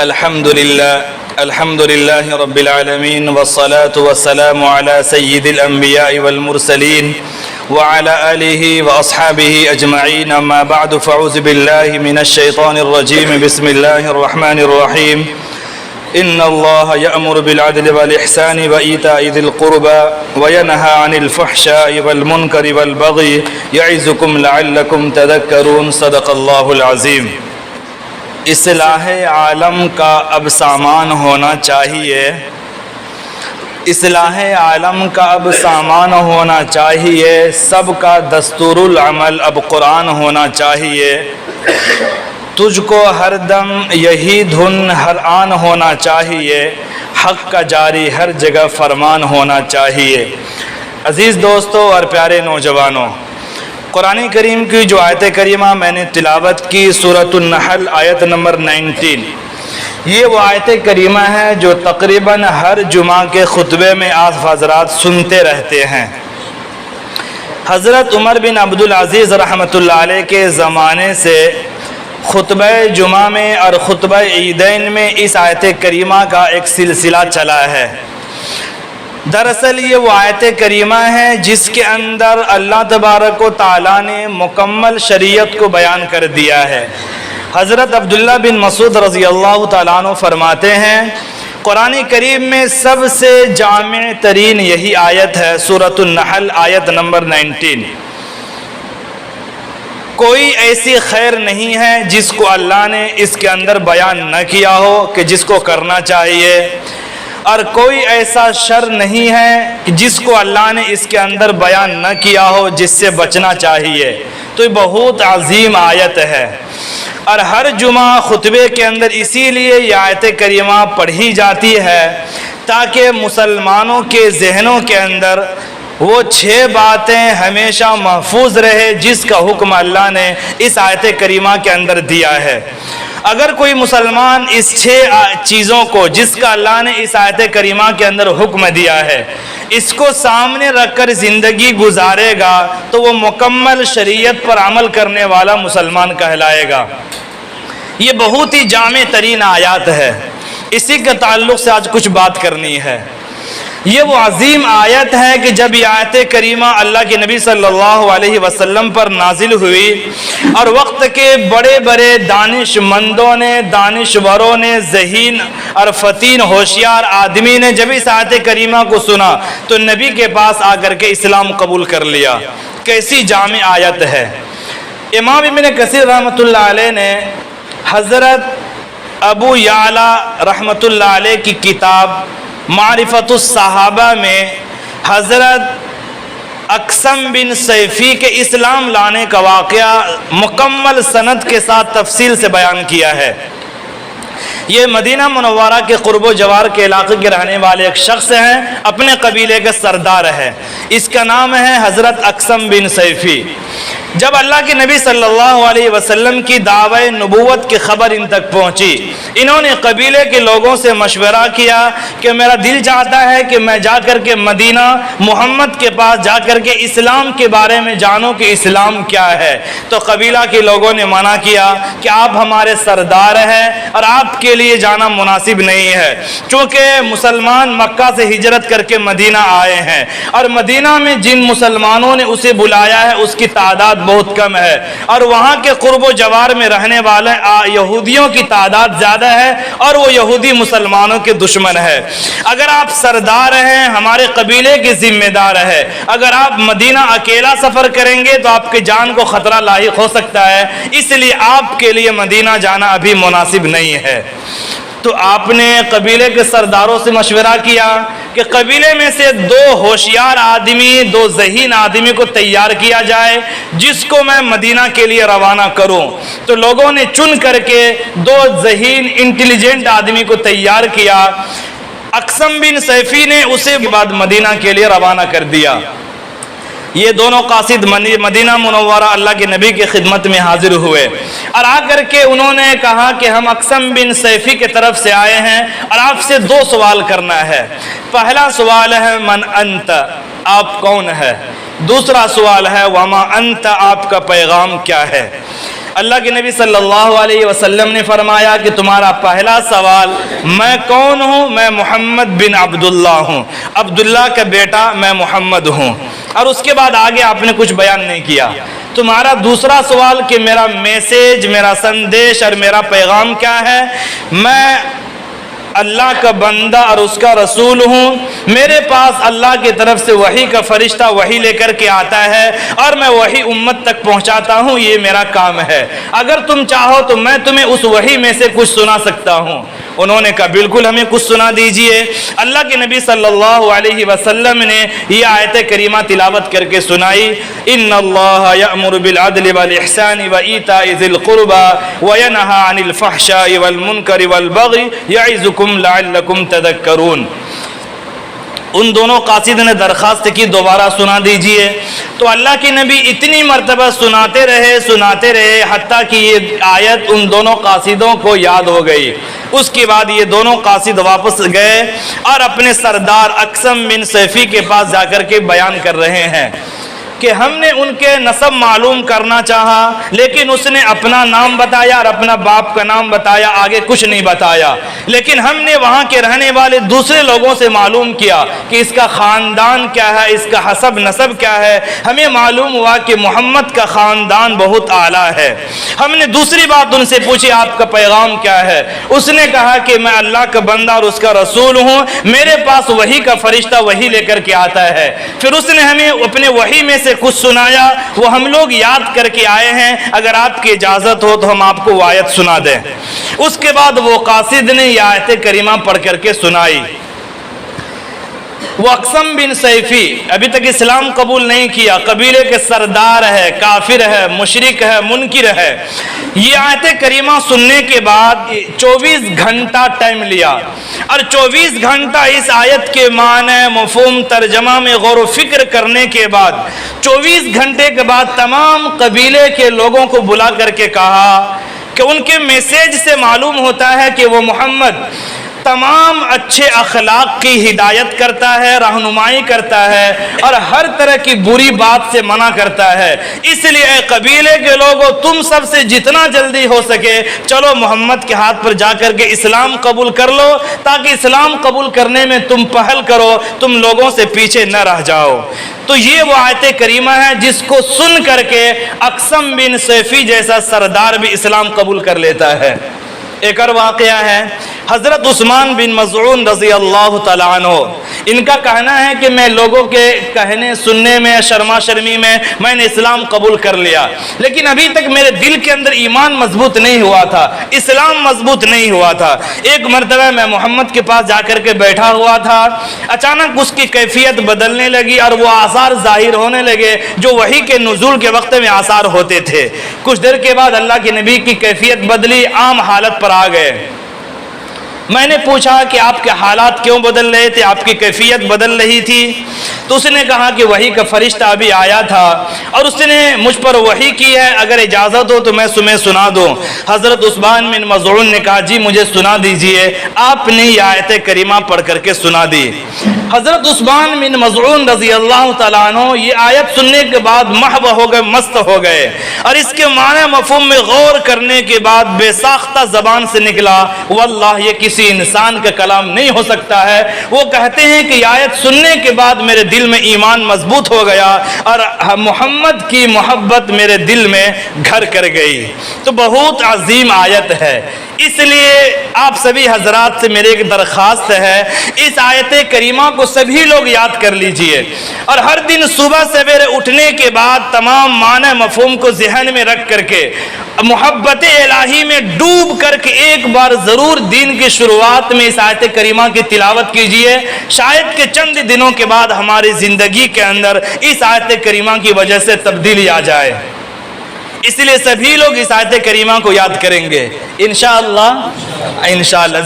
الحمد لله رب العالمين والصلاة والسلام على سيد الأنبياء والمرسلين وعلى آله وأصحابه أجمعين. أما بعد فأعوذ بالله من الشيطان الرجيم. بسم الله الرحمن الرحيم. إن الله يأمر بالعدل والإحسان وإيتاء ذي القربى وينهى عن الفحشاء والمنكر والبغي يعظكم لعلكم تذكرون. صدق الله العظيم. اصلاح عالم کا اب سامان ہونا چاہیے، اصلاح عالم کا اب سامان ہونا چاہیے، سب کا دستور العمل اب قرآن ہونا چاہیے، تجھ کو ہر دم یہی دھن ہر آن ہونا چاہیے، حق کا جاری ہر جگہ فرمان ہونا چاہیے. عزیز دوستو اور پیارے نوجوانوں، قرآن کریم کی جو آیت کریمہ میں نے تلاوت کی سورۃ النحل آیت نمبر 19، یہ وہ آیت کریمہ ہے جو تقریباً ہر جمعہ کے خطبے میں آپ حضرات سنتے رہتے ہیں. حضرت عمر بن عبدالعزیز رحمۃ اللہ علیہ کے زمانے سے خطبہ جمعہ میں اور خطبہ عیدین میں اس آیت کریمہ کا ایک سلسلہ چلا ہے. دراصل یہ وہ آیت کریمہ ہے جس کے اندر اللہ تبارک و تعالیٰ نے مکمل شریعت کو بیان کر دیا ہے. حضرت عبداللہ بن مسعود رضی اللہ تعالیٰ عنہ فرماتے ہیں، قرآن کریم میں سب سے جامع ترین یہی آیت ہے سورۃ النحل آیت نمبر 19. کوئی ایسی خیر نہیں ہے جس کو اللہ نے اس کے اندر بیان نہ کیا ہو کہ جس کو کرنا چاہیے، اور کوئی ایسا شر نہیں ہے جس کو اللہ نے اس کے اندر بیان نہ کیا ہو جس سے بچنا چاہیے. تو یہ بہت عظیم آیت ہے، اور ہر جمعہ خطبے کے اندر اسی لیے یہ آیت کریمہ پڑھی جاتی ہے تاکہ مسلمانوں کے ذہنوں کے اندر وہ 6 باتیں ہمیشہ محفوظ رہے جس کا حکم اللہ نے اس آیت کریمہ کے اندر دیا ہے. اگر کوئی مسلمان اس 6 چیزوں کو جس کا اللہ نے اس آیت کریمہ کے اندر حکم دیا ہے اس کو سامنے رکھ کر زندگی گزارے گا تو وہ مکمل شریعت پر عمل کرنے والا مسلمان کہلائے گا. یہ بہت ہی جامع ترین آیات ہے، اسی کے تعلق سے آج کچھ بات کرنی ہے. یہ وہ عظیم آیت ہے کہ جب یہ آیت کریمہ اللہ کے نبی صلی اللہ علیہ وسلم پر نازل ہوئی اور وقت کے بڑے بڑے دانش مندوں نے، دانشوروں نے، ذہین اور فتین ہوشیار آدمی نے جب اس آیت کریمہ کو سنا تو نبی کے پاس آ کر کے اسلام قبول کر لیا. کیسی جامع آیت ہے. امام ابن کثیر رحمۃ اللہ علیہ نے حضرت ابو یعلا رحمۃ اللہ علیہ کی کتاب معرفت الصحابہ میں حضرت اقسم بن سیفی کے اسلام لانے کا واقعہ مکمل سند کے ساتھ تفصیل سے بیان کیا ہے. یہ مدینہ منورہ کے قرب و جوار کے علاقے کے رہنے والے ایک شخص ہیں، اپنے قبیلے کے سردار ہے، اس کا نام ہے حضرت اقسم بن سیفی. جب اللہ کے نبی صلی اللہ علیہ وسلم کی دعوی نبوت کی خبر ان تک پہنچی، انہوں نے قبیلے کے لوگوں سے مشورہ کیا کہ میرا دل چاہتا ہے کہ میں جا کر کے مدینہ محمد کے پاس جا کر کے اسلام کے بارے میں جانوں کہ اسلام کیا ہے. تو قبیلہ کے لوگوں نے منع کیا کہ آپ ہمارے سردار ہیں اور آپ کے لیے جانا مناسب نہیں ہے، چونکہ مسلمان مکہ سے ہجرت کر کے مدینہ آئے ہیں اور مدینہ میں جن مسلمانوں نے اسے بلایا ہے اس کی تعداد بہت کم ہے، اور وہاں کے قرب و جوار میں رہنے والے یہودیوں کی تعداد زیادہ ہے اور وہ یہودی مسلمانوں کے دشمن ہے. اگر آپ سردار ہیں، ہمارے قبیلے کے ذمہ دار ہے، اگر آپ مدینہ اکیلا سفر کریں گے تو آپ کے جان کو خطرہ لاحق ہو سکتا ہے، اس لیے آپ کے لیے مدینہ جانا ابھی مناسب نہیں ہے. تو آپ نے قبیلے کے سرداروں سے مشورہ کیا کہ قبیلے میں سے 2 ہوشیار آدمی، 2 ذہین آدمی کو تیار کیا جائے جس کو میں مدینہ کے لیے روانہ کروں. تو لوگوں نے چن کر کے 2 ذہین انٹیلیجنٹ آدمی کو تیار کیا. اقسم بن سیفی نے اسے بعد مدینہ کے لیے روانہ کر دیا. یہ دونوں قاصد مدینہ منورہ اللہ کے نبی کی خدمت میں حاضر ہوئے اور آ کر کے انہوں نے کہا کہ ہم اقسم بن سیفی کی طرف سے آئے ہیں اور آپ سے 2 سوال کرنا ہے. پہلا سوال ہے من انت، آپ کون ہے؟ دوسرا سوال ہے وما انت، آپ کا پیغام کیا ہے؟ اللہ کے نبی صلی اللہ علیہ وسلم نے فرمایا کہ تمہارا پہلا سوال میں کون ہوں؟ میں محمد بن عبداللہ ہوں، عبداللہ کا بیٹا میں محمد ہوں، اور اس کے بعد آگے آپ نے کچھ بیان نہیں کیا۔ تمہارا دوسرا سوال کہ میرا میسیج، میرا سندیش اور میرا پیغام کیا ہے؟ میں اللہ کا بندہ اور اس کا رسول ہوں، میرے پاس اللہ کی طرف سے وحی کا فرشتہ وحی لے کر کے آتا ہے اور میں وحی امت تک پہنچاتا ہوں، یہ میرا کام ہے، اگر تم چاہو تو میں تمہیں اس وحی میں سے کچھ سنا سکتا ہوں۔ انہوں نے کہا بالکل ہمیں کچھ سنا دیجئے۔ اللہ کے نبی صلی اللہ علیہ وسلم نے یہ آیت کریمہ تلاوت کر کے سنائی، ان اللہ یأمر بالعدل والاحسان وایتاء ذی القربى وینہی عن الفحشاء والمنکر والبغی یعظکم لعلکم تذکرون۔ ان دونوں قاصد نے درخواست کی دوبارہ سنا دیجئے، تو اللہ کے نبی اتنی مرتبہ سناتے رہے حتیٰ کہ یہ آیت ان دونوں قاصدوں کو یاد ہو گئی۔ اس کے بعد یہ دونوں قاصد واپس گئے اور اپنے سردار اقسم بن سیفی کے پاس جا کر کے بیان کر رہے ہیں کہ ہم نے ان کے نسب معلوم کرنا چاہا، لیکن اس نے اپنا نام بتایا اور اپنا باپ کا نام بتایا، آگے کچھ نہیں بتایا۔ لیکن ہم نے وہاں کے رہنے والے دوسرے لوگوں سے معلوم کیا کہ اس کا خاندان کیا ہے، اس کا حسب نسب کیا ہے۔ ہمیں معلوم ہوا کہ محمد کا خاندان بہت اعلیٰ ہے۔ ہم نے دوسری بات ان سے پوچھی آپ کا پیغام کیا ہے؟ اس نے کہا کہ میں اللہ کا بندہ اور اس کا رسول ہوں، میرے پاس وحی کا فرشتہ وحی لے کر کے آتا ہے۔ پھر اس نے ہمیں اپنے وحی میں سے کچھ سنایا، وہ ہم لوگ یاد کر کے آئے ہیں، اگر آپ کی اجازت ہو تو ہم آپ کو وہ آیت سنا دیں۔ اس کے بعد وہ قاصد نے یہ آیت کریمہ پڑھ کر کے سنائی۔ وہ اقسم بن سیفی ابھی تک اسلام قبول نہیں کیا، قبیلے کے سردار ہے، کافر ہے، مشرک ہے، منکر ہے۔ یہ آیت کریمہ سننے کے بعد 24 گھنٹہ ٹائم لیا، اور 24 گھنٹہ اس آیت کے معنی، مفہوم، ترجمہ میں غور و فکر کرنے کے بعد 24 گھنٹے کے بعد تمام قبیلے کے لوگوں کو بلا کر کے کہا کہ ان کے میسیج سے معلوم ہوتا ہے کہ وہ محمد تمام اچھے اخلاق کی ہدایت کرتا ہے، رہنمائی کرتا ہے، اور ہر طرح کی بری بات سے منع کرتا ہے۔ اس لیے اے قبیلے کے لوگوں، تم سب سے جتنا جلدی ہو سکے چلو محمد کے ہاتھ پر جا کر کے اسلام قبول کر لو، تاکہ اسلام قبول کرنے میں تم پہل کرو، تم لوگوں سے پیچھے نہ رہ جاؤ۔ تو یہ وہ آیت کریمہ ہے جس کو سن کر کے اقسم بن سیفی جیسا سردار بھی اسلام قبول کر لیتا ہے۔ ایک اور واقعہ ہے، حضرت عثمان بن مظعون رضی اللہ تعالیٰ عنہ، ان کا کہنا ہے کہ میں لوگوں کے کہنے سننے میں، شرما شرمی میں نے اسلام قبول کر لیا، لیکن ابھی تک میرے دل کے اندر ایمان مضبوط نہیں ہوا تھا، اسلام مضبوط نہیں ہوا تھا۔ ایک مرتبہ میں محمد کے پاس جا کر کے بیٹھا ہوا تھا، اچانک اس کی کیفیت بدلنے لگی اور وہ آثار ظاہر ہونے لگے جو وحی کے نزول کے وقت میں آثار ہوتے تھے۔ کچھ دیر کے بعد اللہ کے نبی کی کیفیت بدلی، عام حالت پر آ گئے۔ میں نے پوچھا کہ آپ کے حالات کیوں بدل رہے تھے، آپ کی کیفیت بدل رہی تھی؟ تو اس نے کہا کہ وحی کا فرشتہ ابھی آیا تھا اور اس نے مجھ پر وحی کی ہے، اگر اجازت ہو تو میں تمہیں سنا دوں۔ حضرت عثمان بن مظعون نے کہا جی مجھے سنا دیجئے۔ آپ نے یہ آیت کریمہ پڑھ کر کے سنا دی۔ حضرت عثمان بن مظعون رضی اللہ تعالیٰ عنہ یہ آیت سننے کے بعد محو ہو گئے، مست ہو گئے، اور اس کے معنی مفہوم میں غور کرنے کے بعد بے ساختہ زبان سے نکلا واللہ یہ کسی انسان کا کلام نہیں ہو سکتا ہے۔ وہ کہتے ہیں کہ یہ آیت سننے کے بعد میرے دل میں ایمان مضبوط ہو گیا اور محمد کی محبت میرے دل میں گھر کر گئی۔ تو بہت عظیم آیت ہے، اس لیے آپ سبھی حضرات سے میرے ایک درخواست ہے، اس آیت کریمہ کو سبھی لوگ یاد کر لیجئے، اور ہر دن صبح سویرے اٹھنے کے بعد تمام معنی مفہوم کو ذہن میں رکھ کر کے محبت الہی میں ڈوب کر کے ایک بار ضرور دین کی شروعات میں اس آیت کریمہ کی تلاوت کیجئے۔ شاید کہ چند دنوں کے بعد ہماری زندگی کے اندر اس آیت کریمہ کی وجہ سے تبدیلی آ جائے۔ اس لیے سبھی لوگ اس آیت کریمہ کو یاد کریں گے انشاءاللہ۔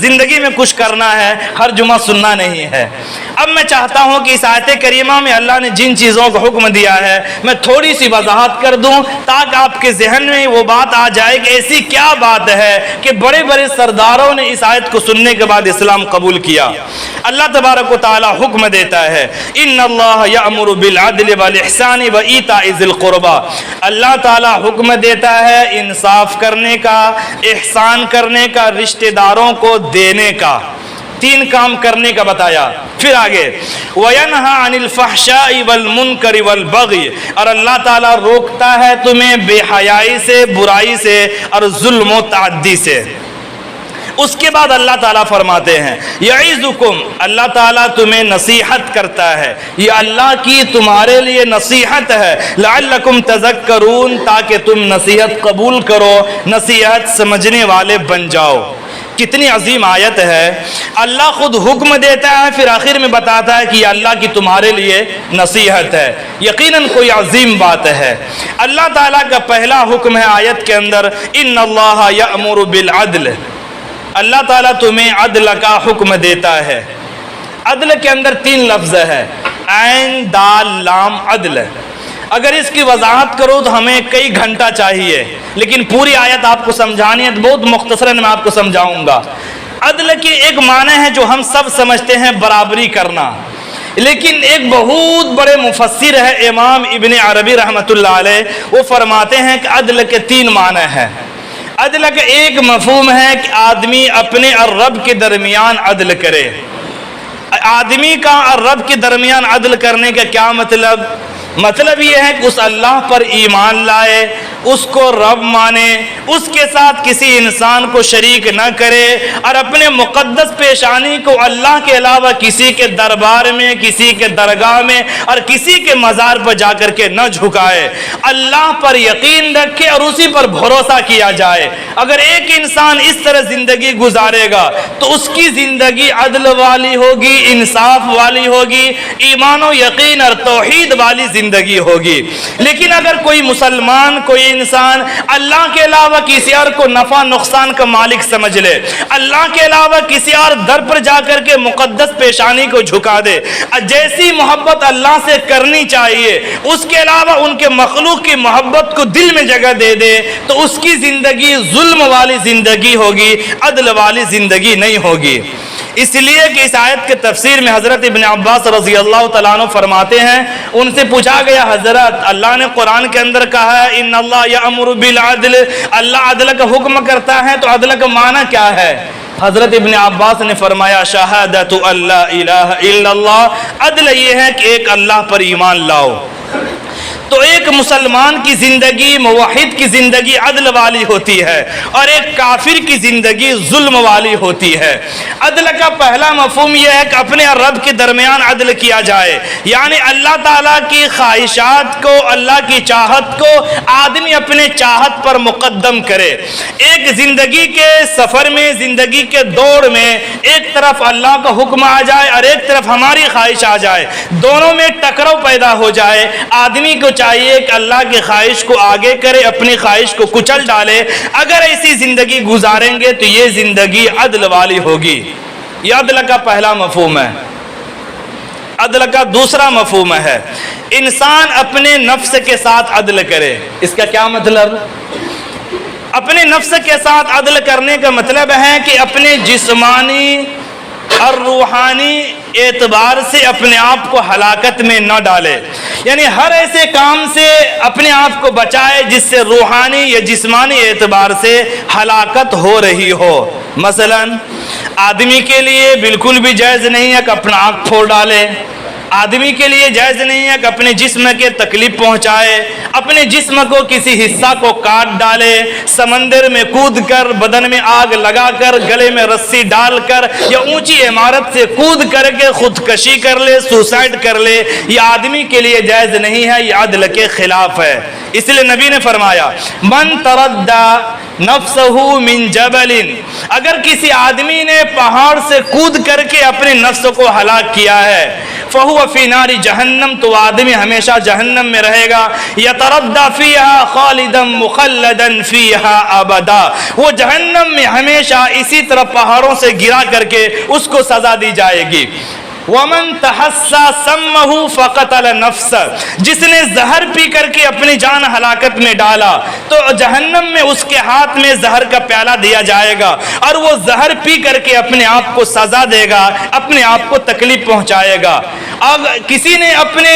زندگی میں کچھ کرنا ہے، ہر جمعہ سننا نہیں ہے۔ اب میں چاہتا ہوں کہ اس آیت کریمہ میں اللہ نے جن چیزوں کو حکم دیا ہے میں تھوڑی سی وضاحت کر دوں تاکہ آپ کے ذہن میں وہ بات آ جائے کہ ایسی کیا بات ہے کہ بڑے بڑے سرداروں نے اس آیت کو سننے کے بعد اسلام قبول کیا۔ اللہ تبارک و تعالی حکم دیتا ہے ان اللہ یأمر بالعدل والاحسان وایتاء ذی القربى، اللہ تعالی حکم دیتا ہے انصاف کرنے کا، احسان کرنے کا، رشتہ داروں کو دینے کا، تین کام کرنے کا بتایا۔ پھر آگے وَيَنْهَا عَنِ الْفَحْشَاءِ وَالْمُنْكَرِ وَالْبَغْيِ، اور اللہ تعالیٰ روکتا ہے تمہیں بے حیائی سے، برائی سے اور ظلم و تعدی سے۔ اس کے بعد اللہ تعالیٰ فرماتے ہیں یعظکم، اللہ تعالیٰ تمہیں نصیحت کرتا ہے، یہ اللہ کی تمہارے لیے نصیحت ہے، لعلکم تذکرون، تاکہ تم نصیحت قبول کرو، نصیحت سمجھنے والے بن جاؤ۔ کتنی عظیم آیت ہے، اللہ خود حکم دیتا ہے پھر آخر میں بتاتا ہے کہ یہ اللہ کی تمہارے لیے نصیحت ہے، یقیناً کوئی عظیم بات ہے۔ اللہ تعالیٰ کا پہلا حکم ہے آیت کے اندر ان اللہ یأمر بالعدل، اللہ تعالیٰ تمہیں عدل کا حکم دیتا ہے۔ عدل کے اندر تین لفظ ہے، عین دال لام عدل۔ اگر اس کی وضاحت کرو تو ہمیں کئی گھنٹہ چاہیے، لیکن پوری آیت آپ کو سمجھانی ہے تو بہت مختصراً میں آپ کو سمجھاؤں گا۔ عدل کی ایک معنی ہے جو ہم سب سمجھتے ہیں برابری کرنا، لیکن ایک بہت بڑے مفسر ہے امام ابن عربی رحمۃ اللہ علیہ، وہ فرماتے ہیں کہ عدل کے تین معنی ہیں۔ عدل کا ایک مفہوم ہے کہ آدمی اپنے اور رب کے درمیان عدل کرے۔ آدمی کا اور رب کے درمیان عدل کرنے کا کیا مطلب؟ مطلب یہ ہے کہ اس اللہ پر ایمان لائے، اس کو رب مانے، اس کے ساتھ کسی انسان کو شریک نہ کرے، اور اپنے مقدس پیشانی کو اللہ کے علاوہ کسی کے دربار میں، کسی کے درگاہ میں اور کسی کے مزار پر جا کر کے نہ جھکائے، اللہ پر یقین رکھے اور اسی پر بھروسہ کیا جائے۔ اگر ایک انسان اس طرح زندگی گزارے گا تو اس کی زندگی عدل والی ہوگی، انصاف والی ہوگی، ایمان و یقین اور توحید والی زندگی ہوگی۔ لیکن اگر کوئی مسلمان، کوئی انسان اللہ کے علاوہ کسی اور کو نفع نقصان کا مالک سمجھ لے، اللہ کے علاوہ کسی اور در پر جا کر کے مقدس پیشانی کو جھکا دے، جیسی محبت اللہ سے کرنی چاہیے اس کے علاوہ ان کے مخلوق کی محبت کو دل میں جگہ دے دے، تو اس کی زندگی ظلم والی زندگی ہوگی، عدل والی زندگی نہیں ہوگی۔ اس لیے کہ اس آیت کے تفسیر میں حضرت ابن عباس رضی اللہ تعالیٰ عنہ فرماتے ہیں، ان سے پوچھا گیا حضرت اللہ نے قرآن کے اندر کہا ہے ان اللہ یأمر بالعدل، اللہ عدل کا حکم کرتا ہے، تو عدل کا معنی کیا ہے؟ حضرت ابن عباس نے فرمایا شہادت اللہ الہ الا اللہ، عدل یہ ہے کہ ایک اللہ پر ایمان لاؤ۔ تو ایک مسلمان کی زندگی، موحد کی زندگی عدل والی ہوتی ہے، اور ایک کافر کی زندگی ظلم والی ہوتی ہے۔ عدل کا پہلا مفہوم یہ ہے کہ اپنے اور رب کے درمیان عدل کیا جائے، یعنی اللہ تعالیٰ کی خواہشات کو، اللہ کی چاہت کو آدمی اپنے چاہت پر مقدم کرے۔ ایک زندگی کے سفر میں، زندگی کے دوڑ میں ایک طرف اللہ کا حکم آ جائے اور ایک طرف ہماری خواہش آ جائے، دونوں میں ٹکراؤ پیدا ہو جائے۔ آدمی کو چاہیے کہ اللہ کی خواہش کو آگے کرے، اپنی خواہش کو کچل ڈالے۔ اگر ایسی زندگی گزاریں گے تو یہ زندگی عدل والی ہوگی۔ یہ عدل کا پہلا مفہوم ہے۔ عدل کا دوسرا مفہوم ہے انسان اپنے نفس کے ساتھ عدل کرے۔ اس کا کیا مطلب؟ اپنے نفس کے ساتھ عدل کرنے کا مطلب ہے کہ اپنے جسمانی اور روحانی اعتبار سے اپنے آپ کو ہلاکت میں نہ ڈالے، یعنی ہر ایسے کام سے اپنے آپ کو بچائے جس سے روحانی یا جسمانی اعتبار سے ہلاکت ہو رہی ہو۔ مثلا آدمی کے لیے بالکل بھی جائز نہیں ہے کہ اپنا آنکھ پھوڑ ڈالے، آدمی کے لیے جائز نہیں ہے کہ اپنے جسم کے تکلیف پہنچائے، اپنے جسم کو کسی حصہ کو کاٹ ڈالے، سمندر میں کود کر، بدن میں آگ لگا کر، گلے میں رسی ڈال کر یا اونچی عمارت سے کود کر کے خودکشی کر لے، سوسائڈ کر لے، یہ آدمی کے لیے جائز نہیں ہے، یہ عدل کے خلاف ہے۔ اس لیے نبی نے فرمایا من تردى نفسه من جبل، اگر کسی آدمی نے پہاڑ سے کود کر کے اپنے نفس کو ہلاک کیا ہے، فهو فی نار جہنم، تو آدمی ہمیشہ جہنم میں رہے گا، یتردى فیہا خالدا مخلدا فیہا ابدا، وہ جہنم میں ہمیشہ اسی طرح پہاڑوں سے گرا کر کے اس کو سزا دی جائے گی۔ ومن تحسّى سمہ فقتل نفسہ، جس نے زہر پی کر کے اپنی جان ہلاکت میں ڈالا تو جہنم میں اس کے ہاتھ میں زہر کا پیالہ دیا جائے گا اور وہ زہر پی کر کے اپنے آپ کو سزا دے گا، اپنے آپ کو تکلیف پہنچائے گا۔ اب کسی نے اپنے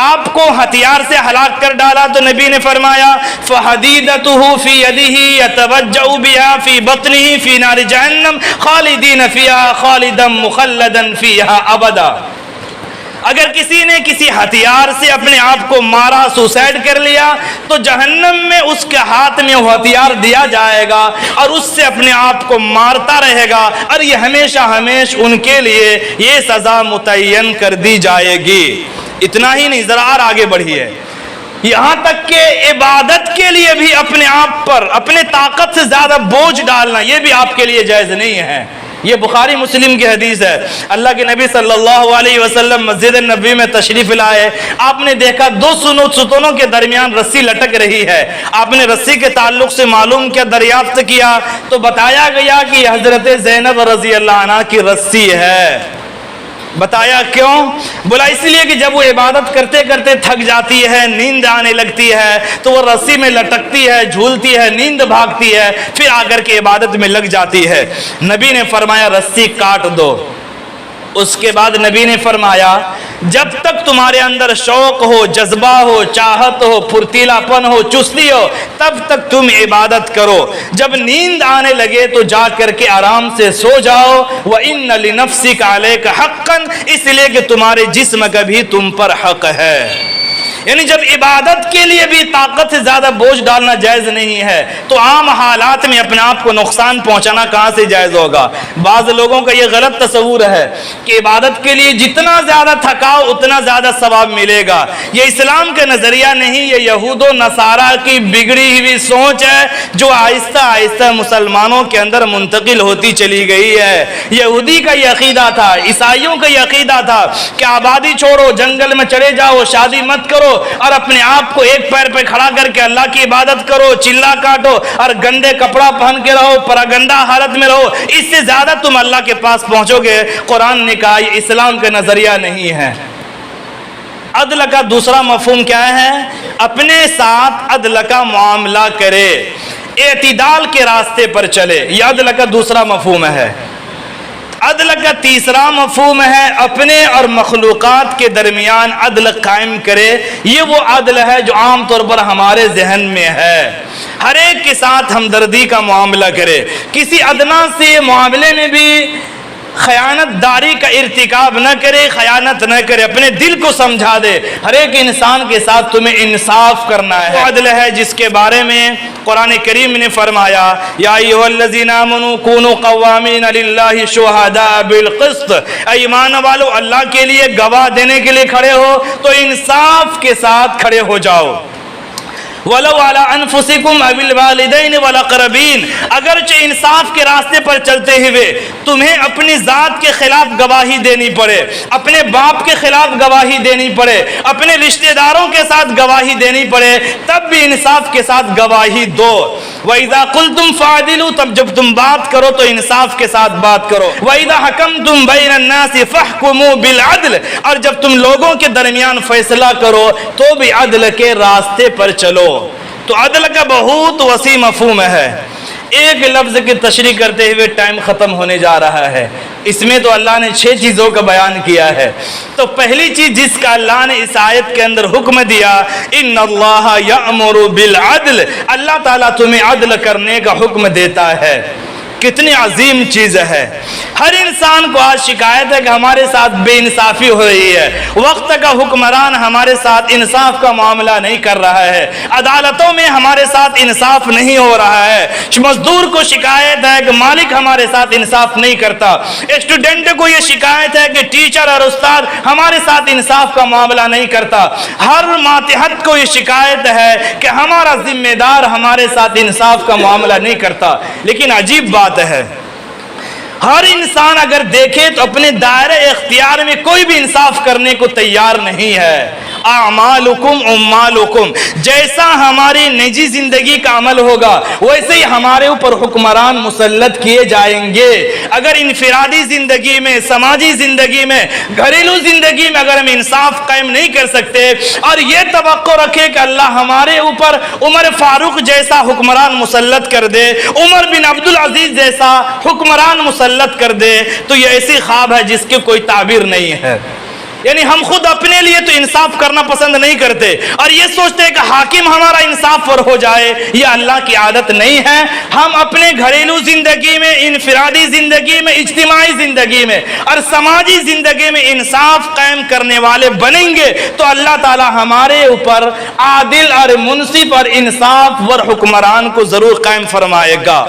آپ کو ہتھیار سے ہلاک کر ڈالا تو نبی نے فرمایا فحدیدتہ فی یدہ یتوجع بہا فی بطنہ فی نار جہنم خالدین فیہا خالدا مخلدا فیہا ابدا۔ اگر کسی نے کسی ہتھیار سے اپنے آپ کو مارا، سوسائڈ کر لیا، تو جہنم میں اس کے ہاتھ میں وہ ہتھیار دیا جائے گا اور اس سے اپنے آپ کو مارتا رہے گا، اور یہ ہمیشہ ہمیشہ ان کے لیے یہ سزا متعین کر دی جائے گی۔ اتنا ہی نہیں، ذرا اور آگے بڑھیے، یہاں تک کہ عبادت کے لیے بھی اپنے آپ پر اپنے طاقت سے زیادہ بوجھ ڈالنا یہ بھی آپ کے لیے جائز نہیں ہے۔ یہ بخاری مسلم کی حدیث ہے۔ اللہ کے نبی صلی اللہ علیہ وسلم مسجد نبوی میں تشریف لائے، آپ نے دیکھا دو ستونوں کے درمیان رسی لٹک رہی ہے۔ آپ نے رسی کے تعلق سے معلوم کیا، دریافت کیا تو بتایا گیا کہ یہ حضرت زینب رضی اللہ عنہ کی رسی ہے۔ بتایا کیوں؟ بولا اس لیے کہ جب وہ عبادت کرتے کرتے تھک جاتی ہے، نیند آنے لگتی ہے تو وہ رسی میں لٹکتی ہے، جھولتی ہے، نیند بھاگتی ہے، پھر آ کر کے عبادت میں لگ جاتی ہے۔ نبی نے فرمایا رسی کاٹ دو۔ اس کے بعد نبی نے فرمایا جب تک تمہارے اندر شوق ہو، جذبہ ہو، چاہت ہو، پھرتیلا پن ہو، چستی ہو، تب تک تم عبادت کرو۔ جب نیند آنے لگے تو جا کر کے آرام سے سو جاؤ۔ وَإِنَّ لِنَفْسِكَ عَلَيْكَ حَقًّا، اس لیے کہ تمہارے جسم کا بھی تم پر حق ہے۔ یعنی جب عبادت کے لیے بھی طاقت سے زیادہ بوجھ ڈالنا جائز نہیں ہے تو عام حالات میں اپنے آپ کو نقصان پہنچانا کہاں سے جائز ہوگا؟ بعض لوگوں کا یہ غلط تصور ہے کہ عبادت کے لیے جتنا زیادہ تھکاؤ اتنا زیادہ ثواب ملے گا۔ یہ اسلام کا نظریہ نہیں، یہ یہود و نصارہ کی بگڑی ہوئی سوچ ہے جو آہستہ آہستہ مسلمانوں کے اندر منتقل ہوتی چلی گئی ہے۔ یہودی کا یہ عقیدہ تھا، عیسائیوں کا یہ عقیدہ تھا کہ آبادی چھوڑو، جنگل میں چلے جاؤ، شادی مت کرو اور اپنے آپ کو ایک پیر پہ کھڑا کر کے اللہ کی عبادت کرو، چلا کاٹو اور گندے کپڑا پہن کے رہو، پراگنڈا حالت میں رہو، اس سے زیادہ تم اللہ کے پاس پہنچو گے۔ قرآن نے کہا یہ اسلام کا نظریہ نہیں ہے۔ عدل کا دوسرا مفہوم کیا ہے؟ اپنے ساتھ عدل کا معاملہ کرے، اعتدال کے راستے پر چلے، یہ عدل کا دوسرا مفہوم ہے۔ عدل کا تیسرا مفہوم ہے اپنے اور مخلوقات کے درمیان عدل قائم کرے۔ یہ وہ عدل ہے جو عام طور پر ہمارے ذہن میں ہے، ہر ایک کے ساتھ ہمدردی کا معاملہ کرے، کسی ادنا سے معاملے میں بھی خیانت داری کا ارتکاب نہ کرے، خیانت نہ کرے، اپنے دل کو سمجھا دے، ہر ایک انسان کے ساتھ تمہیں انصاف کرنا ہے۔ وہ عدل ہے جس کے بارے میں قرآن کریم نے فرمایا یا ایھا الذین آمنوا کونوا قوامین للہ شہداء بالقسط، اے ایمان والو اللہ کے لیے گواہ دینے کے لیے کھڑے ہو تو انصاف کے ساتھ کھڑے ہو جاؤ۔ وَلَوْ عَلَىٰ أَنفُسِكُمْ أَوِ الْوَالِدَيْنِ وَالْأَقْرَبِينَ، اگرچہ انصاف کے راستے پر چلتے ہوئے تمہیں اپنی ذات کے خلاف گواہی دینی پڑے، اپنے باپ کے خلاف گواہی دینی پڑے، اپنے رشتہ داروں کے ساتھ گواہی دینی پڑے، تب بھی انصاف کے ساتھ گواہی دو۔ وَإِذَا قُلْتُمْ فَعْدِلُوا، تب جب تم بات کرو تو انصاف کے ساتھ بات کرو۔ وَإِذَا حَكَمْتُمْ بَيْنَ النَّاسِ فَاحْكُمُوا بِالْعَدْلِ، اور جب تم لوگوں کے درمیان فیصلہ کرو تو بھی عدل کے راستے پر چلو۔ تو عدل کا بہت وسیع مفہوم ہے۔ ایک لفظ کی تشریح کرتے ہوئے ٹائم ختم ہونے جا رہا ہے، اس میں تو اللہ نے 6 چیزوں کا بیان کیا ہے۔ تو پہلی چیز جس کا اللہ نے اس آیت کے اندر حکم دیا، ان اللہ یأمر بالعدل، اللہ تعالیٰ تمہیں عدل کرنے کا حکم دیتا ہے۔ کتنی عظیم چیز ہے۔ ہر انسان کو آج شکایت ہے کہ ہمارے ساتھ بے انصافی ہو رہی ہے، وقت کا حکمران ہمارے ساتھ انصاف کا معاملہ نہیں کر رہا ہے، عدالتوں میں ہمارے ساتھ انصاف نہیں ہو رہا ہے، مزدور کو شکایت ہے کہ مالک ہمارے ساتھ انصاف نہیں کرتا، اسٹوڈنٹ کو یہ شکایت ہے کہ ٹیچر اور استاد ہمارے ساتھ انصاف کا معاملہ نہیں کرتا، ہر ماتحت کو یہ شکایت ہے کہ ہمارا ذمہ دار ہمارے ساتھ انصاف کا معاملہ نہیں کرتا۔ لیکن عجیب بات ہے، ہر انسان اگر دیکھے تو اپنے دائرہ اختیار میں کوئی بھی انصاف کرنے کو تیار نہیں ہے۔ اعمالکم امالکم، جیسا ہماری نجی زندگی کا عمل ہوگا ویسے ہی ہمارے اوپر حکمران مسلط کیے جائیں گے۔ اگر انفرادی زندگی میں، سماجی زندگی میں، گھریلو زندگی میں اگر ہم انصاف قائم نہیں کر سکتے اور یہ توقع رکھے کہ اللہ ہمارے اوپر عمر فاروق جیسا حکمران مسلط کر دے، عمر بن عبدالعزیز جیسا حکمران مسلط کر دے، تو یہ ایسی خواب ہے جس کی کوئی تعبیر نہیں ہے۔ یعنی ہم خود اپنے لیے تو انصاف کرنا پسند نہیں کرتے اور یہ سوچتے ہیں کہ حاکم ہمارا انصاف پر ہو جائے، یہ اللہ کی عادت نہیں ہے۔ ہم اپنے گھریلو زندگی میں، انفرادی زندگی میں، اجتماعی زندگی میں اور سماجی زندگی میں انصاف قائم کرنے والے بنیں گے تو اللہ تعالی ہمارے اوپر عادل اور منصف اور انصاف ور حکمران کو ضرور قائم فرمائے گا۔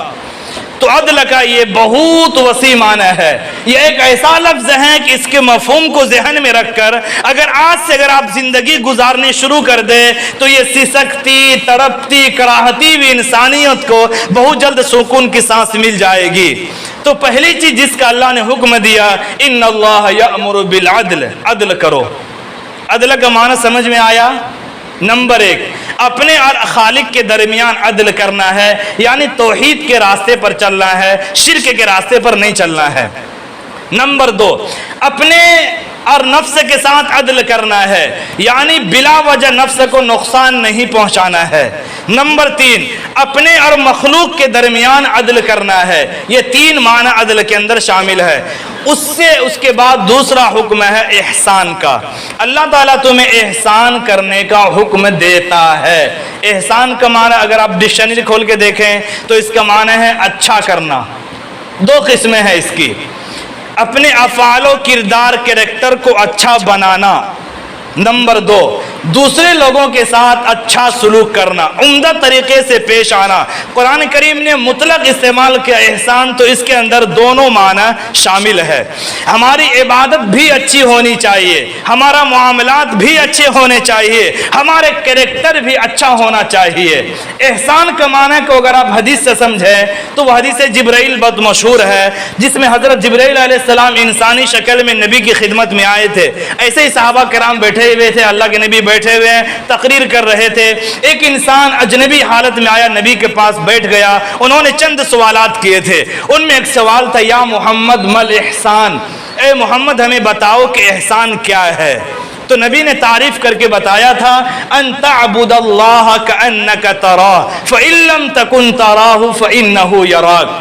تو عدل کا یہ بہت وسیع معنی ہے، یہ ایک ایسا لفظ ہے کہ اس کے مفہوم کو ذہن میں رکھ کر اگر آپ زندگی گزارنے شروع کر دیں تو یہ سسکتی، تڑپتی، کراہتی ہوئی انسانیت کو بہت جلد سکون کی سانس مل جائے گی۔ تو پہلی چیز جس کا اللہ نے حکم دیا، ان اللہ یأمر بالعدل، عدل کرو۔ عدل کا معنی سمجھ میں آیا؟ نمبر 1، اپنے اور خالق کے درمیان عدل کرنا ہے، یعنی توحید کے راستے پر چلنا ہے، شرک کے راستے پر نہیں چلنا ہے۔ نمبر 2، اپنے اور نفس کے ساتھ عدل کرنا ہے، یعنی بلا وجہ نفس کو نقصان نہیں پہنچانا ہے۔ نمبر 3، اپنے اور مخلوق کے درمیان عدل کرنا ہے۔ یہ 3 معنی عدل کے اندر شامل ہے۔ اس کے بعد دوسرا حکم ہے احسان کا۔ اللہ تعالیٰ تمہیں احسان کرنے کا حکم دیتا ہے۔ احسان کا معنی اگر آپ ڈکشنری کھول کے دیکھیں تو اس کا معنی ہے اچھا کرنا۔ 2 قسمیں ہیں اس کی، اپنے افعال و کردار کریکٹر کو اچھا بنانا۔ نمبر 2، دوسرے لوگوں کے ساتھ اچھا سلوک کرنا، عمدہ طریقے سے پیش آنا۔ قرآن کریم نے مطلق استعمال کیا احسان، تو اس کے اندر دونوں معنی شامل ہے۔ ہماری عبادت بھی اچھی ہونی چاہیے، ہمارا معاملات بھی اچھے ہونے چاہیے، ہمارے کریکٹر بھی اچھا ہونا چاہیے۔ احسان کا معنی کو اگر آپ حدیث سے سمجھیں تو وہ حدیث جبرائیل بہت مشہور ہے، جس میں حضرت جبرائیل علیہ السلام انسانی شکل میں نبی کی خدمت میں آئے تھے۔ ایسے ہی صحابہ کرام بیٹھے ہوئے تھے، اللہ کے نبی بیٹھے ہوئے ہیں، تقریر کر رہے تھے۔ ایک انسان اجنبی حالت میں آیا، نبی کے پاس بیٹھ گیا۔ انہوں نے چند سوالات کیے تھے، ان میں ایک سوال تھا، یا محمد مل احسان، اے محمد ہمیں بتاؤ کہ احسان کیا ہے؟ تو نبی نے تعریف کر کے بتایا تھا، ان تعبد اللہ کأنک تراہ فإن لم تکن تراہ فإنہ یراک۔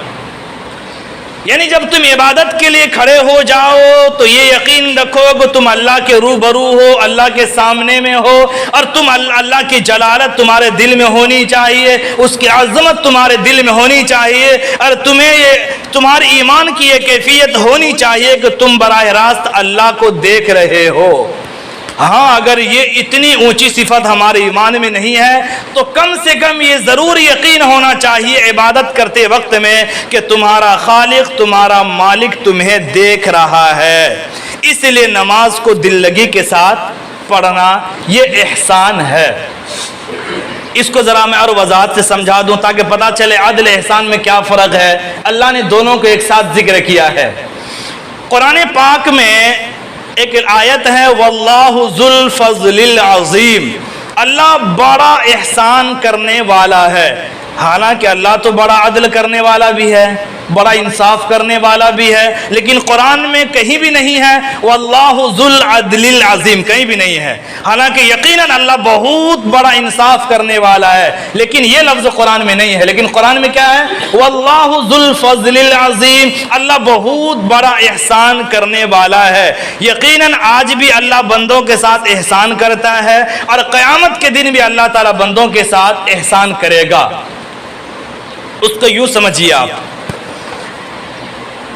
یعنی جب تم عبادت کے لیے کھڑے ہو جاؤ تو یہ یقین رکھو کہ تم اللہ کے روبرو ہو، اللہ کے سامنے میں ہو، اور تم اللہ کی جلالت تمہارے دل میں ہونی چاہیے، اس کی عظمت تمہارے دل میں ہونی چاہیے، اور تمہارے ایمان کی یہ کیفیت ہونی چاہیے کہ تم براہ راست اللہ کو دیکھ رہے ہو۔ ہاں اگر یہ اتنی اونچی صفت ہمارے ایمان میں نہیں ہے تو کم سے کم یہ ضرور یقین ہونا چاہیے عبادت کرتے وقت میں کہ تمہارا خالق، تمہارا مالک تمہیں دیکھ رہا ہے۔ اس لیے نماز کو دل لگی کے ساتھ پڑھنا یہ احسان ہے۔ اس کو ذرا میں اور وضاحت سے سمجھا دوں تاکہ پتہ چلے عدل احسان میں کیا فرق ہے۔ اللہ نے دونوں کو ایک ساتھ ذکر کیا ہے۔ قرآن پاک میں ایک آیت ہے، واللہ ذو الفضل العظیم، اللہ بڑا احسان کرنے والا ہے۔ حالانکہ اللہ تو بڑا عدل کرنے والا بھی ہے، بڑا انصاف کرنے والا بھی ہے، لیکن قرآن میں کہیں بھی نہیں ہے واللہ ذو العدل العظیم، کہیں بھی نہیں ہے۔ حالانکہ یقیناً اللہ بہت بڑا انصاف کرنے والا ہے، لیکن یہ لفظ قرآن میں نہیں ہے۔ لیکن قرآن میں کیا ہے؟ واللہ ذو الفضل العظیم، اللہ بہت بڑا احسان کرنے والا ہے۔ یقیناً آج بھی اللہ بندوں کے ساتھ احسان کرتا ہے اور قیامت کے دن بھی اللہ تعالیٰ بندوں کے ساتھ احسان کرے گا۔ اس کو یوں سمجھیے،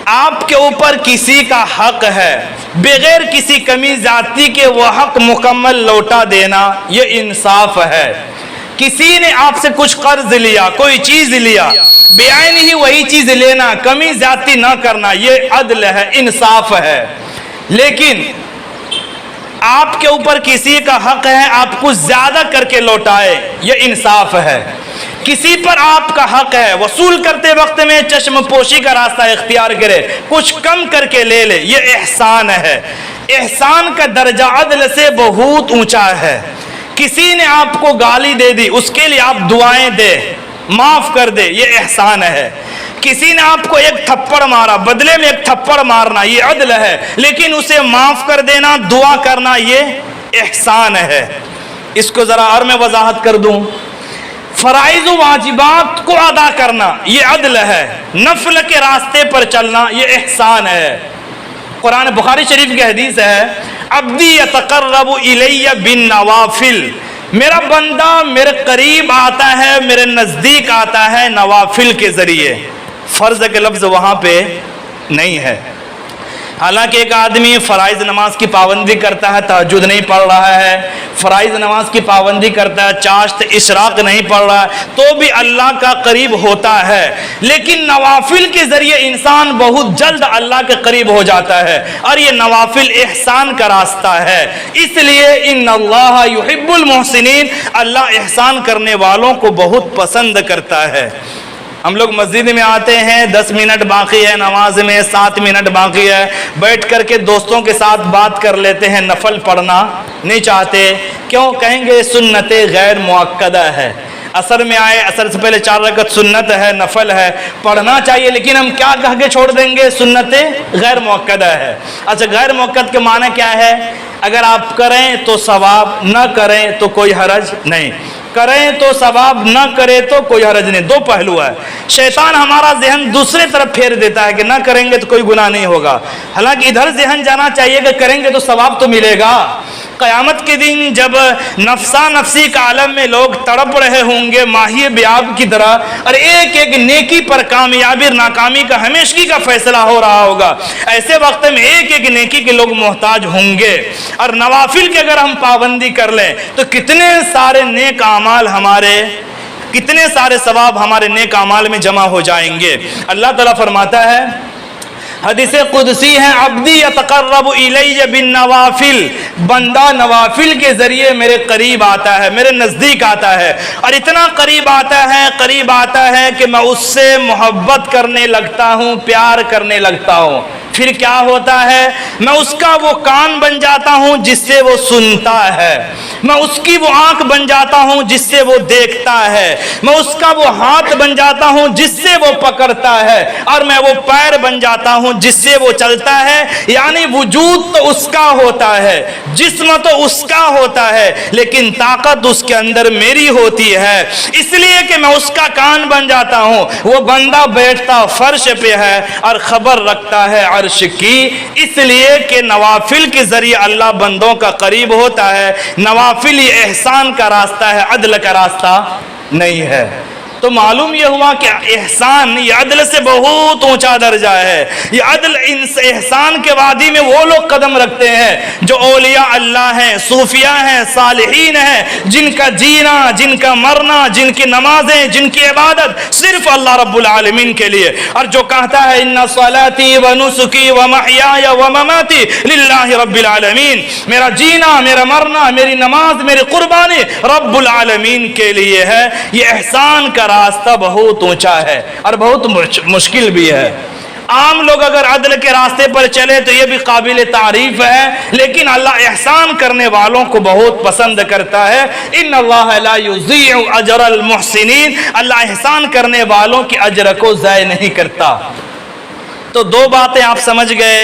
آپ کے اوپر کسی کا حق ہے، بغیر کسی کمی زیادتی کے وہ حق مکمل لوٹا دینا، یہ انصاف ہے۔ کسی نے آپ سے کچھ قرض لیا، کوئی چیز لیا، بعین ہی وہی چیز لینا، کمی زیادتی نہ کرنا، یہ عدل ہے، انصاف ہے۔ لیکن آپ کے اوپر کسی کا حق ہے، آپ کچھ زیادہ کر کے لوٹائے، یہ انصاف ہے۔ کسی پر آپ کا حق ہے، وصول کرتے وقت میں چشم پوشی کا راستہ اختیار کرے، کچھ کم کر کے لے لے، یہ احسان ہے۔ احسان کا درجہ عدل سے بہت اونچا ہے. کسی نے آپ کو گالی دے دی، اس کے لیے آپ دعائیں دے، معاف کر دے، یہ احسان ہے. کسی نے آپ کو ایک تھپڑ مارا، بدلے میں ایک تھپڑ مارنا، یہ عدل ہے. لیکن اسے معاف کر دینا، دعا کرنا، یہ احسان ہے. اس کو ذرا اور میں وضاحت کر دوں. فرائض و واجبات کو ادا کرنا یہ عدل ہے، نفل کے راستے پر چلنا یہ احسان ہے. قرآن بخاری شریف کی حدیث ہے، عبدی یتقرب الی بالنوافل، میرا بندہ میرے قریب آتا ہے، میرے نزدیک آتا ہے نوافل کے ذریعے. فرض کے لفظ وہاں پہ نہیں ہے. حالانکہ ایک آدمی فرائض نماز کی پابندی کرتا ہے، تہجد نہیں پڑھ رہا ہے، فرائض نماز کی پابندی کرتا ہے، چاشت اشراق نہیں پڑھ رہا ہے، تو بھی اللہ کا قریب ہوتا ہے. لیکن نوافل کے ذریعے انسان بہت جلد اللہ کے قریب ہو جاتا ہے، اور یہ نوافل احسان کا راستہ ہے. اس لیے ان اللہ یحب المحسنین، اللہ احسان کرنے والوں کو بہت پسند کرتا ہے. ہم لوگ مسجد میں آتے ہیں، 10 منٹ باقی ہے نماز میں، 7 منٹ باقی ہے، بیٹھ کر کے دوستوں کے ساتھ بات کر لیتے ہیں، نفل پڑھنا نہیں چاہتے. کیوں؟ کہیں گے سنت غیر مؤکدہ ہے. عصر میں آئے، عصر سے پہلے 4 رکعت سنت ہے، نفل ہے، پڑھنا چاہیے، لیکن ہم کیا کہہ کے چھوڑ دیں گے؟ سنت غیر مؤکدہ ہے. اچھا، غیر مؤکد کے معنی کیا ہے؟ اگر آپ کریں تو ثواب، نہ کریں تو کوئی حرج نہیں. کریں تو ثواب، نہ کرے تو کوئی حرج نہیں. دو پہلو ہے. شیطان ہمارا ذہن دوسرے طرف پھیر دیتا ہے کہ نہ کریں گے تو کوئی گناہ نہیں ہوگا، حالانکہ ادھر ذہن جانا چاہیے کہ کریں گے تو ثواب تو ملے گا. قیامت کے دن جب نفسا نفسی کا عالم میں لوگ تڑپ رہے ہوں گے ماہی بیاب کی طرح، اور ایک ایک نیکی پر کامیابی اور ناکامی کا ہمیشگی کا فیصلہ ہو رہا ہوگا، ایسے وقت میں ایک ایک نیکی کے لوگ محتاج ہوں گے. اور نوافل کی اگر ہم پابندی کر لیں تو کتنے سارے نیک اعمال ہمارے، کتنے سارے ثواب ہمارے نیک اعمال میں جمع ہو جائیں گے. اللہ تعالیٰ فرماتا ہے، حدیث قدسی ہے، عبدی یتقرب الی بالنوافل، بندہ نوافل کے ذریعے میرے قریب آتا ہے، میرے نزدیک آتا ہے، اور اتنا قریب آتا ہے کہ میں اس سے محبت کرنے لگتا ہوں، پیار کرنے لگتا ہوں. پھر کیا ہوتا ہے؟ میں اس کا وہ کان بن جاتا ہوں جس سے وہ سنتا ہے، میں اس کی وہ آنکھ بن جاتا ہوں جس سے وہ دیکھتا ہے، میں اس کا وہ ہاتھ بن جاتا ہوں جس سے وہ پکڑتا ہے، اور میں وہ پیر بن جاتا ہوں جس سے وہ چلتا ہے. یعنی وجود تو اس کا ہوتا ہے، جسم تو اس کا ہوتا ہے، لیکن طاقت اس کے اندر میری ہوتی ہے. اس لیے کہ میں اس کا کان بن جاتا ہوں. وہ بندہ بیٹھتا فرش پہ ہے اور خبر رکھتا ہے عرش کی. اس لیے کہ نوافل کے ذریعے اللہ بندوں کا قریب ہوتا ہے. نوافل یہ احسان کا راستہ ہے، عدل کا راستہ نہیں ہے. تو معلوم یہ ہوا کہ احسان یہ عدل سے بہت اونچا درجہ ہے. یہ عدل احسان کے وادی میں وہ لوگ قدم رکھتے ہیں جو اولیاء اللہ ہیں، صوفیاء ہیں، صالحین ہیں، جن کا جینا، جن کا مرنا، جن کی نمازیں، جن کی عبادت صرف اللہ رب العالمین کے لیے. اور جو کہتا ہے ان صلاتی و نسکی و محیای و مماتی للہ رب العالمین، میرا جینا، میرا مرنا، میری نماز، میری قربانی رب العالمین کے لیے ہے. یہ احسان کا راستہ بہت اونچا ہے اور بہت مشکل بھی ہے. عام لوگ اگر عدل کے راستے پر چلے تو یہ بھی قابل تعریف ہے، لیکن اللہ احسان کرنے والوں کو بہت پسند کرتا ہے. ان اللہ لا یضیع اجر المحسنین، اللہ احسان کرنے والوں کی اجر کو ضائع نہیں کرتا. تو دو باتیں آپ سمجھ گئے،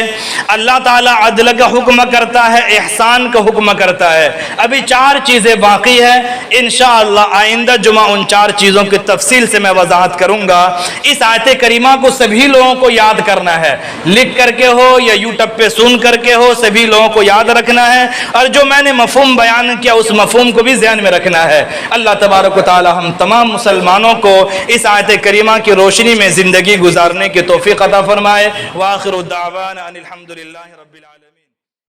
اللہ تعالیٰ عدل کا حکم کرتا ہے، احسان کا حکم کرتا ہے. ابھی 4 چیزیں باقی ہیں، انشاءاللہ آئندہ جمعہ ان 4 چیزوں کی تفصیل سے میں وضاحت کروں گا. اس آیت کریمہ کو سبھی لوگوں کو یاد کرنا ہے، لکھ کر کے ہو یا یوٹیوب پہ سن کر کے ہو، سبھی لوگوں کو یاد رکھنا ہے. اور جو میں نے مفہوم بیان کیا اس مفہوم کو بھی ذہن میں رکھنا ہے. اللہ تبارک و تعالی ہم تمام مسلمانوں کو اس آیت کریمہ کی روشنی میں زندگی گزارنے کی توفیق عطا فرمائے. وآخر الدعوانا ان الحمد للہ رب العالمین.